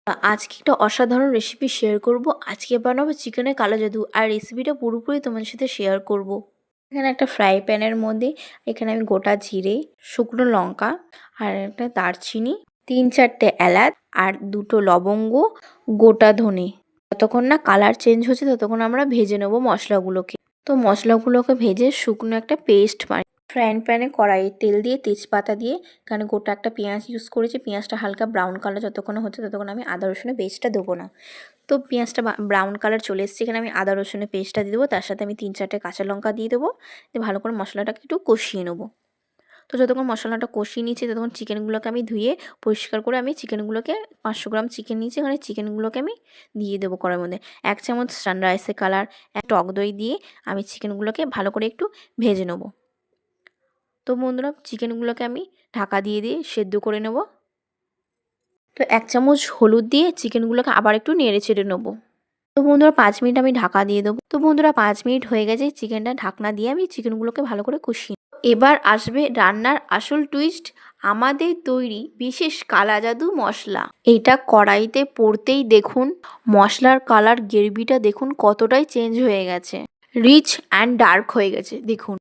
আজকে একটা অসাধারণ রেসিপি শেয়ার করব। আজকে বানাবো চিকেনের কালো জাদু, আর রেসিপিটা পুরোপুরি তোমাদের সাথে শেয়ার করব। এখানে একটা ফ্রাই প্যানের মধ্যে এখানে আমি গোটা জিরে, শুকনো লঙ্কা, আর একটা দারচিনি, 3-4টে এলাচ আর 2টো লবঙ্গ, গোটা ধনে, যতক্ষণ না কালার চেঞ্জ হচ্ছে ততক্ষণ আমরা ভেজে নেবো মশলাগুলোকে। তো মশলাগুলোকে ভেজে শুকনো একটা পেস্ট বানিয়ে ফ্রাইং প্যানে কড়াইয়ে তেল দিয়ে তেজপাতা দিয়ে এখানে গোটা একটা পেঁয়াজ ইউজ করেছি। পেঁয়াজটা হালকা ব্রাউন কালার যতক্ষণ হচ্ছে ততক্ষণ আমি আদা রসুনের পেস্টটা দেবো না। তো পেঁয়াজটা ব্রাউন কালার চলে এসেছে, এখানে আমি আদা রসুনের পেস্টটা দিয়ে দেবো। তার সাথে আমি 3-4টে কাঁচা লঙ্কা দিয়ে দেবো। দিয়ে ভালো করে মশলাটাকে একটু কষিয়ে নেবো। তো যতক্ষণ মশলাটা কষিয়ে নিচ্ছি ততক্ষণ চিকেনগুলোকে আমি ধুয়ে পরিষ্কার করে আমি চিকেনগুলোকে 500 গ্রাম চিকেন নিয়েছি, এখানে চিকেনগুলোকে আমি দিয়ে দেবো কড়াইয়ের মধ্যে। 1 চামচ সানরাইসের কালার, টক দই দিয়ে আমি চিকেনগুলোকে ভালো করে একটু ভেজে নেবো। তো বন্ধুরা চিকেনগুলোকে আমি ঢাকা দিয়ে সেদ্ধ করে নেব। তো 1 চামচ হলুদ দিয়ে চিকেনগুলোকে আবার একটু নেড়ে চেড়ে নেবো। তো বন্ধুরা 5 মিনিট আমি ঢাকা দিয়ে দেবো। তো বন্ধুরা 5 মিনিট হয়ে গেছে, চিকেনটা ঢাকনা দিয়ে আমি চিকেনগুলোকে ভালো করে কষিয়ে। এবার আসবে রান্নার আসল টুইস্ট, আমাদের তৈরি বিশেষ কালা জাদু মশলা। এটা কড়াইতে পড়তেই দেখুন মশলার কালার, গ্রেভিটা দেখুন কতটাই চেঞ্জ হয়ে গেছে, রিচ অ্যান্ড ডার্ক হয়ে গেছে দেখুন।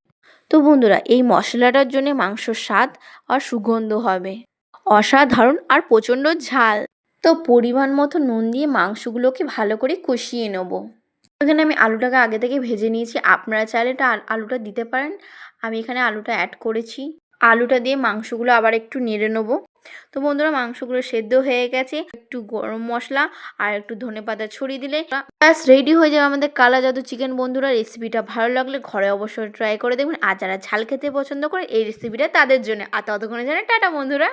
তো বন্ধুরা এই মশলাটার জন্য মাংসর স্বাদ আর সুগন্ধ হবে অসাধারণ আর প্রচণ্ড ঝাল। তো পরিমাণ মতো নুন দিয়ে মাংসগুলোকে ভালো করে কষিয়ে নেব। এখানে আমি আলুটাকে আগে থেকে ভেজে নিয়েছি, আপনারা চাইলে আলুটা দিতে পারেন। আমি এখানে আলুটা অ্যাড করেছি। আলুটা দিয়ে মাংসগুলো আবার একটু নেড়ে নেবো। তো বন্ধুরা মাংসগুলো সেদ্ধ হয়ে গেছে, একটু গরম মশলা আর একটু ধনেপাতা ছড়িয়ে দিলে ব্যাস রেডি হয়ে যাবে আমাদের কালা জাদু চিকেন। বন্ধুরা রেসিপিটা ভালো লাগলে ঘরে অবশ্যই ট্রাই করে দেখবেন, আর যারা ঝাল খেতে পছন্দ করে এই রেসিপিটা তাদের জন্য। আর ততক্ষণে জানে টাটা বন্ধুরা।